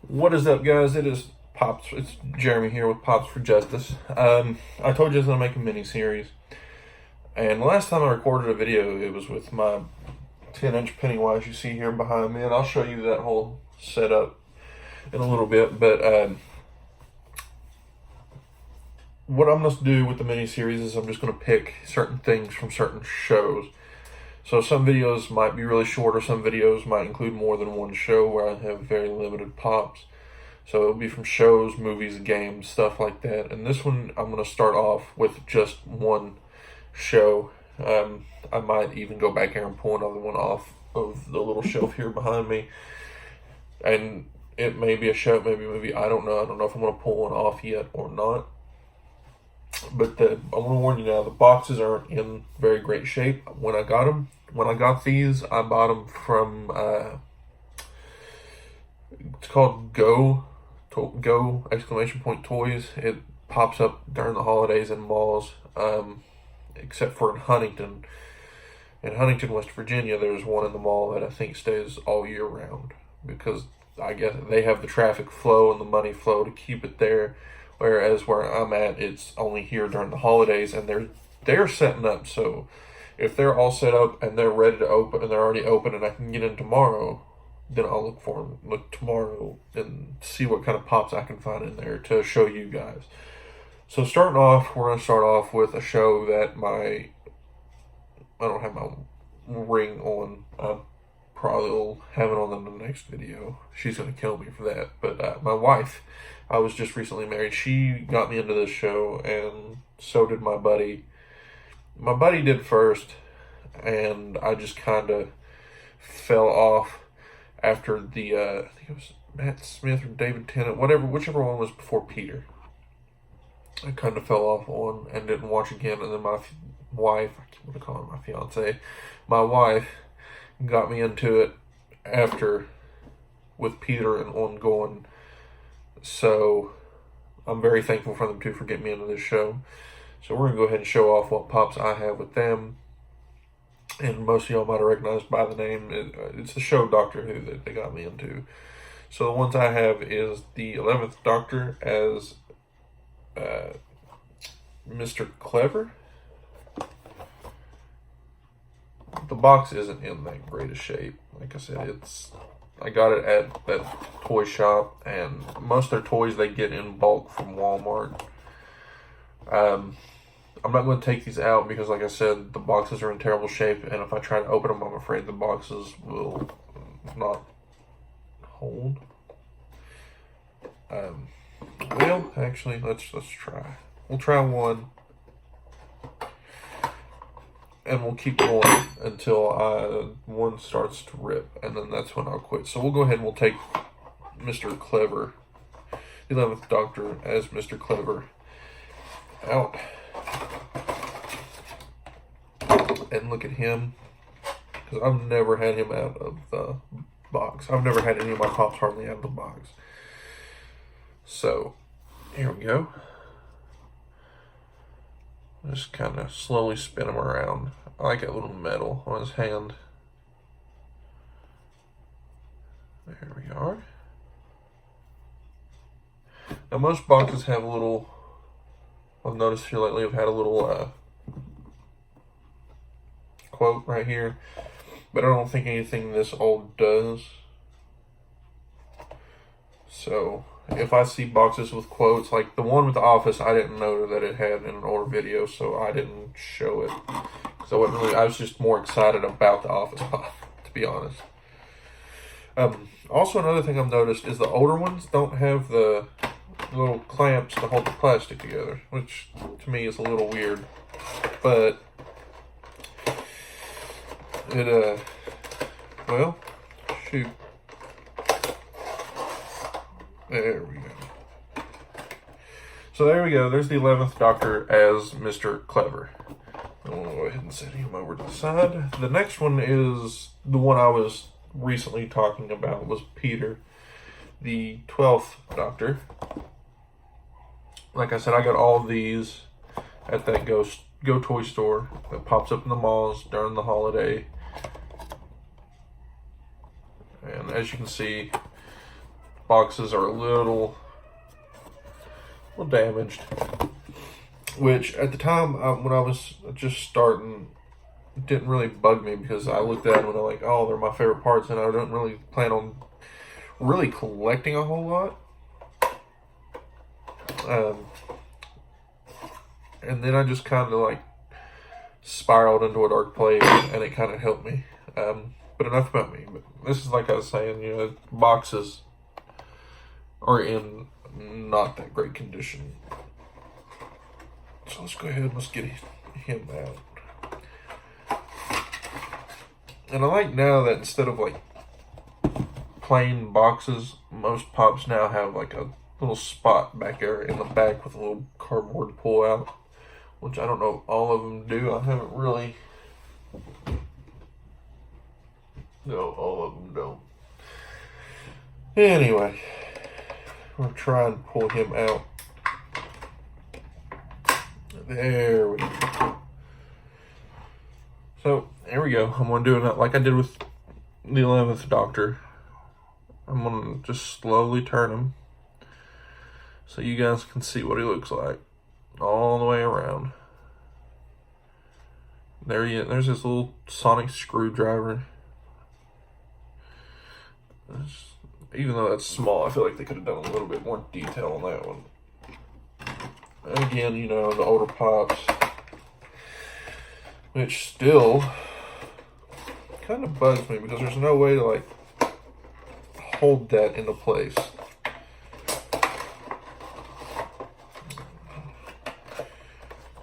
What is up, guys? It is Pops. It's Jeremy here with Pops for Justice. I told you I was going to make a mini-series. And the last time I recorded a video, it was with my 10-inch Pennywise you see here behind me. And I'll show you that whole setup in a little bit. But what I'm going to do with the mini-series is I'm just going to pick certain things from certain shows. So some videos might be really short, or some videos might include more than one show where I have very limited pops. So it'll be from shows, movies, games, stuff like that. And this one, I'm going to start off with just one show. I might even go back here and pull another one off of the little shelf here behind me. And it may be a show, it may be a movie. I don't know. I don't know if I'm going to pull one off yet or not. But I want to warn you now, the boxes aren't in very great shape. When I got these, I bought them from, it's called Go exclamation point Toys. It pops up during the holidays in malls, except for in Huntington. In Huntington, West Virginia, there's one in the mall that I think stays all year round, because I guess they have the traffic flow and the money flow to keep it there. Whereas where I'm at, it's only here during the holidays, and they're setting up. So if they're all set up and they're ready to open, and they're already open, and I can get in tomorrow, then I'll look tomorrow and see what kind of pops I can find in there to show you guys. So starting off, we're gonna start off with a show that I don't have my ring on. I probably will have it on in the next video. She's gonna kill me for that. But my wife, I was just recently married. She got me into this show, and so did my buddy. My buddy did first, and I just kind of fell off after the, I think it was Matt Smith or David Tennant, whichever one was before Peter. I kind of fell off on and didn't watch again, and then my wife, I keep want to call her my fiance, my wife got me into it after, with Peter and ongoing. So I'm very thankful for them too for getting me into this show. So we're going to go ahead and show off what pops I have with them. And most of y'all might have recognized by the name. It's the show Doctor Who that they got me into. So the ones I have is the 11th Doctor as Mr. Clever. The box isn't in that great a shape. Like I said, I got it at that toy shop, and most of their toys they get in bulk from Walmart. I'm not going to take these out because, like I said, the boxes are in terrible shape, and if I try to open them, I'm afraid the boxes will not hold. Well, actually, let's try. We'll try one, and we'll keep going until one starts to rip, and then that's when I'll quit. So we'll go ahead and we'll take Mr. Clever, 11th Doctor as Mr. Clever, out. And look at him, because I've never had him out of the box. I've never had any of my pops hardly out of the box. So, here we go. Just kind of slowly spin him around. I like that little metal on his hand. There we are. Now most boxes have a little, I've noticed here lately, I've had a little quote right here, but I don't think anything this old does. So if I see boxes with quotes, like the one with The Office, I didn't know that it had in an older video, so I didn't show it. So I was just more excited about The Office pop, to be honest. Also, another thing I've noticed is the older ones don't have the little clamps to hold the plastic together, which to me is a little weird. But well, shoot. There we go. So there we go. There's the 11th Doctor as Mr. Clever. I'll go ahead and set him over to the side. The next one is the one I was recently talking about, was Peter, the 12th Doctor. Like I said, I got all these at that Go Toy store that pops up in the malls during the holiday. And as you can see, boxes are a little damaged. Which at the time when I was just starting, it didn't really bug me because I looked at them and I'm like, oh, they're my favorite parts, and I don't really plan on really collecting a whole lot. And then I just kind of like spiraled into a dark place, and it kind of helped me. But enough about me. But this is like I was saying, you know, boxes are in not that great condition. So let's go ahead and let's get him out. And I like now that instead of like plain boxes, most pops now have like a little spot back there in the back with a little cardboard pull out, which I don't know if all of them do. I haven't really. No, all of them don't. Anyway, we'll try and pull him out. There we go. So, there we go. I'm going to do it like I did with the 11th Doctor. I'm going to just slowly turn him so you guys can see what he looks like all the way around. There he is. There's this little sonic screwdriver. Even though that's small, I feel like they could have done a little bit more detail on that one. And again, you know, the older pops, which still kind of bugs me because there's no way to like hold that into place.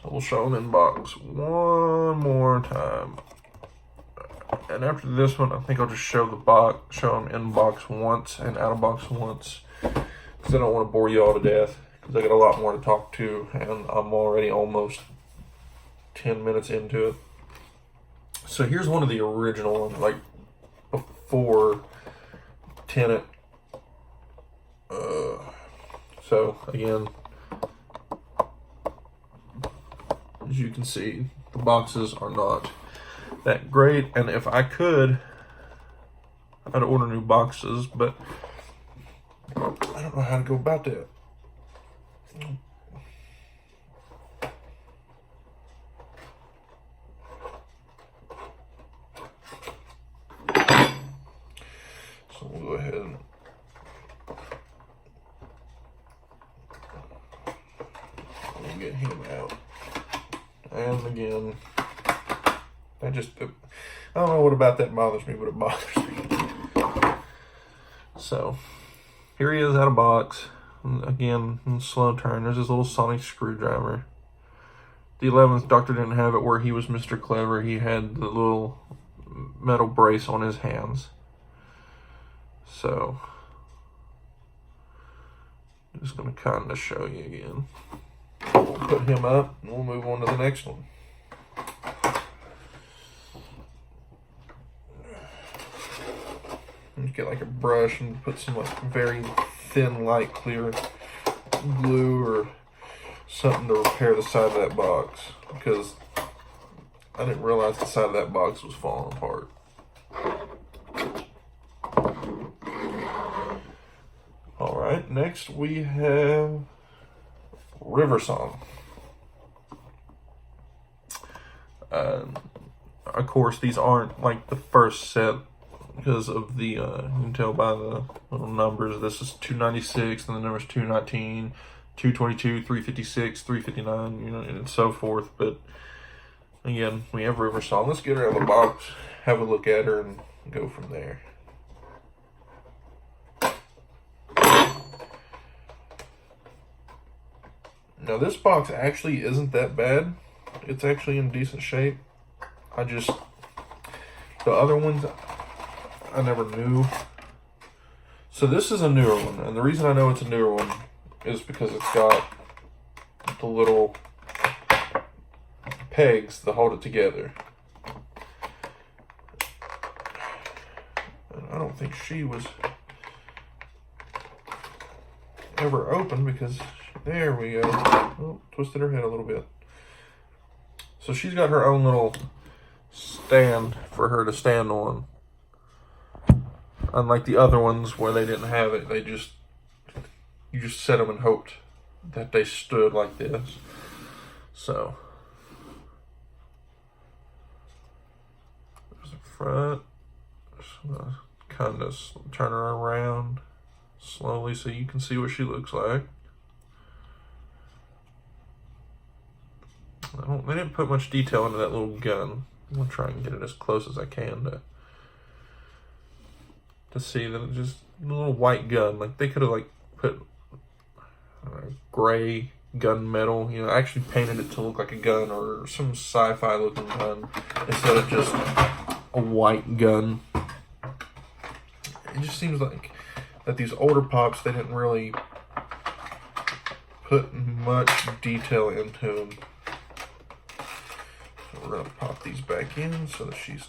So we'll show them in box one more time. And after this one, I think I'll just show them in box once and out of box once, because I don't want to bore you all to death, because I got a lot more to talk to, and I'm already almost 10 minutes into it. So here's one of the original ones, like before Tenet. So again, as you can see, the boxes are not that great, and if I could, I'd order new boxes, but I don't know how to go about that. So we'll go ahead and get him out. And again, I don't know what about that bothers me, but it bothers me. So, here he is out of box. And again, in slow turn, there's this little sonic screwdriver. The 11th Doctor didn't have it where he was Mr. Clever. He had the little metal brace on his hands. So, I'm just going to kind of show you again. We'll put him up, and we'll move on to the next one. And get like a brush and put some like very thin, light, clear glue or something to repair the side of that box, because I didn't realize the side of that box was falling apart. Alright, next we have River Song. Of course, these aren't like the first set because of the, you can tell by the little numbers. This is 296, and the number's 219, 222, 356, 359, you know, and so forth. But again, we have River Song. Let's get her out of the box, have a look at her, and go from there. Now, this box actually isn't that bad. It's actually in decent shape. The other ones, I never knew. So this is a newer one, and the reason I know it's a newer one is because it's got the little pegs that hold it together. And I don't think she was ever opened, because there we go. Oh, twisted her head a little bit. So she's got her own little stand for her to stand on. Unlike the other ones where they didn't have it, you just set them and hoped that they stood like this. So there's the front. Just kind of turn her around slowly so you can see what she looks like. They didn't put much detail into that little gun. I'm gonna try and get it as close as I can to see that it's just a little white gun. Like they could have put gray gunmetal, actually painted it to look like a gun or some sci-fi looking gun instead of just a white gun. It just seems like that these older pops, they didn't really put much detail into them. So we're gonna pop these back in so that she's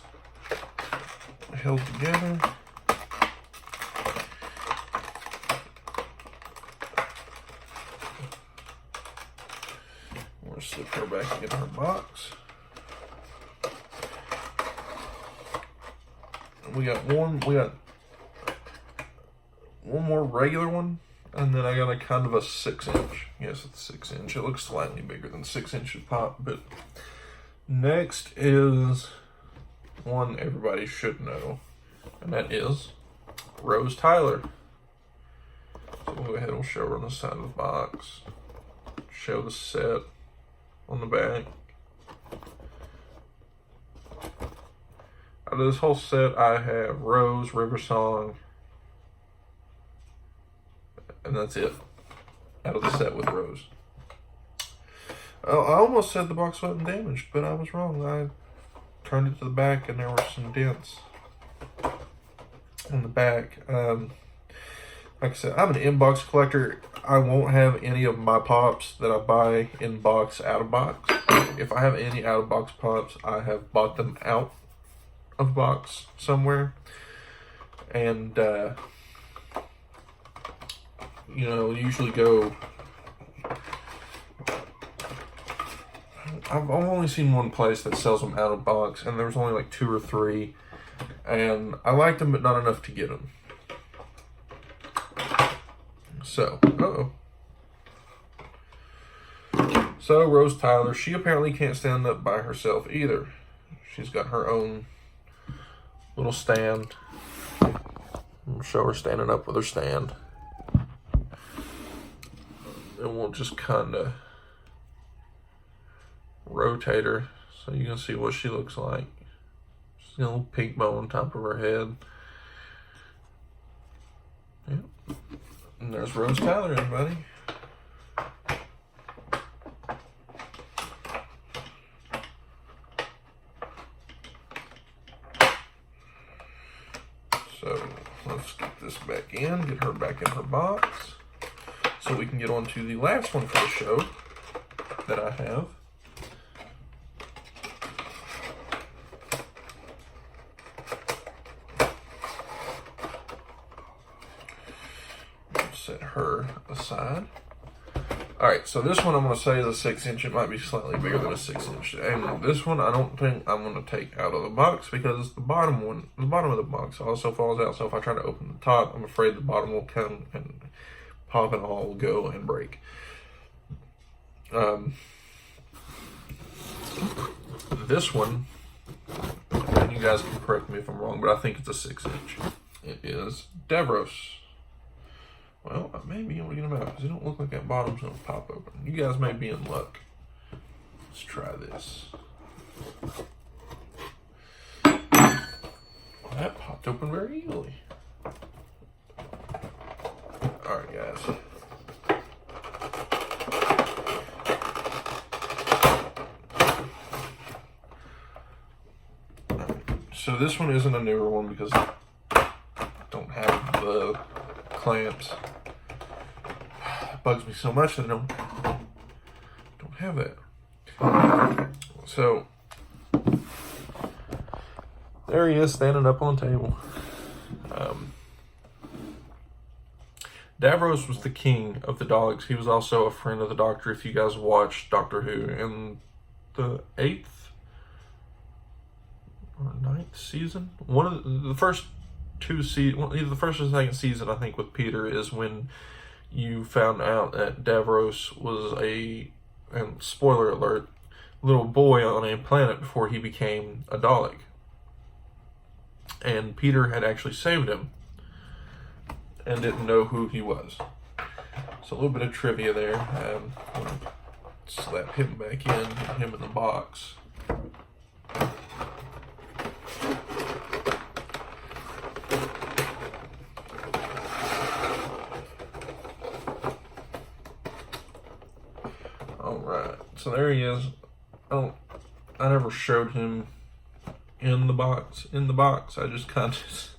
held together. We're gonna slip her back in her box. We got one more regular one, and then I got a kind of a 6-inch. Yes, it's 6-inch. It looks slightly bigger than 6 inches pop, but next is one everybody should know, and that is Rose Tyler. So we'll go ahead and show her on the side of the box. Show the set on the back. Out of this whole set, I have Rose, River Song, and that's it. Out of the set with Rose. I almost said the box wasn't damaged, but I was wrong. I turned it to the back and there were some dents on the back. Like I said, I'm an in-box collector. I won't have any of my pops that I buy in box out of box. If I have any out of box pops, I have bought them out of box somewhere. And usually go. I've only seen one place that sells them out of box, and there was only like 2 or 3, and I liked them, but not enough to get them. So, So Rose Tyler, she apparently can't stand up by herself either. She's got her own little stand. I'll show her standing up with her stand. And we'll just kind of rotate her so you can see what she looks like. She's got a little pink bow on top of her head. Yep. And there's Rose Tyler, everybody. So let's get this back in, get her back in her box, so we can get on to the last one for the show that I have. Set her aside. Alright, so this one I'm going to say is a 6-inch. It might be slightly bigger than a 6-inch. And this one I don't think I'm going to take out of the box because the bottom of the box also falls out. So if I try to open the top, I'm afraid the bottom will come and pop and all will go and break. This one, and you guys can correct me if I'm wrong, but I think it's a 6-inch. It is Davros. Well, I may be able to get them out because they don't look like that bottom's going to pop open. You guys may be in luck. Let's try this. That popped open very easily. Alright, guys. So this one isn't a newer one because I don't have the clamps. It bugs me so much that I don't have that. So there he is standing up on the table. Davros was the king of the dogs. He was also a friend of the Doctor. If you guys watched Doctor Who in the 8th or 9th season, one of the first either the first or second season, I think, with Peter, is when you found out that Davros was and spoiler alert, little boy on a planet before he became a Dalek. And Peter had actually saved him and didn't know who he was. So a little bit of trivia there. Slap him back in, put him in the box. Alright, so there he is. I never showed him in the box. I just kind of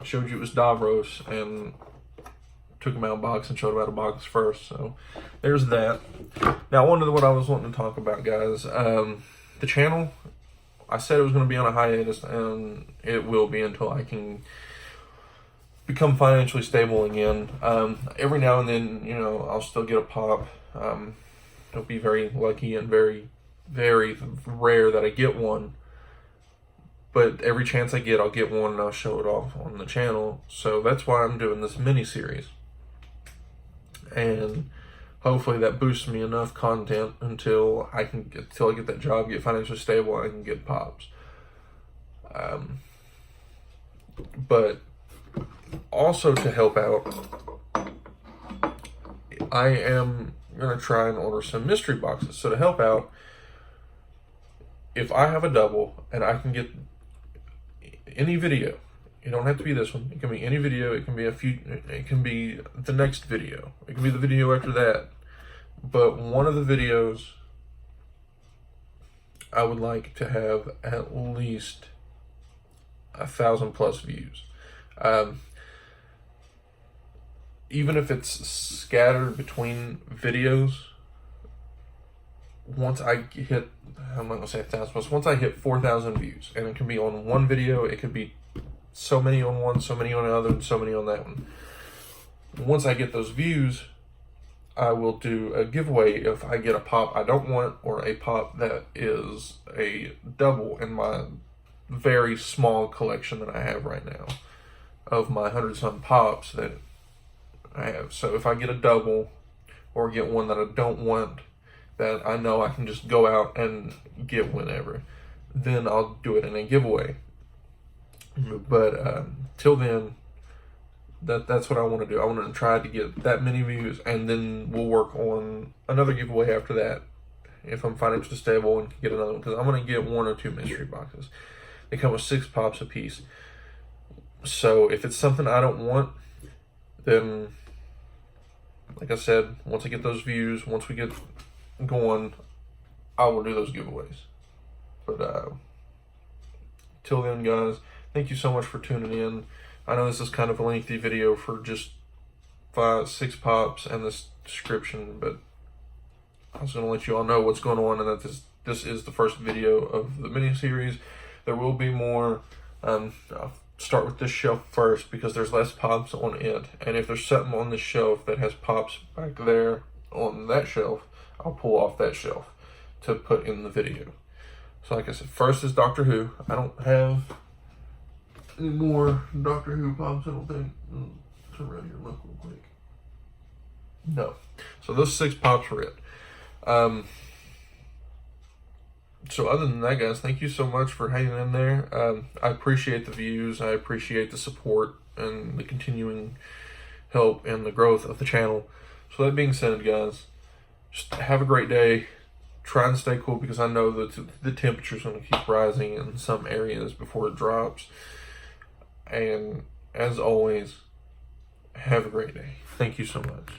showed you it was Davros and took him out of the box and showed him out of the box first. So there's that. Now, what I was wanting to talk about, guys. The channel, I said it was going to be on a hiatus, and it will be until I can become financially stable again. Every now and then, I'll still get a pop. It'll be very lucky and very, very rare that I get one. But every chance I get, I'll get one and I'll show it off on the channel. So that's why I'm doing this mini-series. And hopefully that boosts me enough content until I get that job, get financially stable, and I can get pops. But also to help out, I am going to try and order some mystery boxes. So to help out, if I have a double and I can get any video, it don't have to be this one, it can be any video, it can be the next video, it can be the video after that, but one of the videos I would like to have at least 1,000+ views. Even if it's scattered between videos, once I hit, I'm not going to say 1,000+, but once I hit 4,000 views, and it can be on one video, it could be so many on one, so many on the other, and so many on that one. Once I get those views, I will do a giveaway if I get a pop I don't want, or a pop that is a double in my very small collection that I have right now of my 100-some pops that I have. So if I get a double or get one that I don't want, that I know I can just go out and get whenever, then I'll do it in a giveaway. But till then, that's what I want to do. I want to try to get that many views, and then we'll work on another giveaway after that if I'm financially stable and can get another one, because I'm going to get 1 or 2 mystery boxes. They come with 6 pops a piece. So if it's something I don't want, then, like I said, once I get those views, once we get going, I will do those giveaways. But till then, guys, thank you so much for tuning in. I know this is kind of a lengthy video for just 5-6 pops and this description, but I was going to let you all know what's going on, and that this is the first video of the mini-series. There will be more. I'll start with this shelf first because there's less pops on it, and if there's something on this shelf that has pops back there on that shelf, I'll pull off that shelf to put in the video. So like I said, first is Doctor Who. I don't have any more Doctor Who pops, I don't think. Turn around here and look real quick. No. So those 6 pops were it. So other than that, guys, thank you so much for hanging in there. I appreciate the views. I appreciate the support and the continuing help and the growth of the channel. So that being said, guys, just have a great day. Try and stay cool, because I know that the temperature's going to keep rising in some areas before it drops. And as always, have a great day. Thank you so much.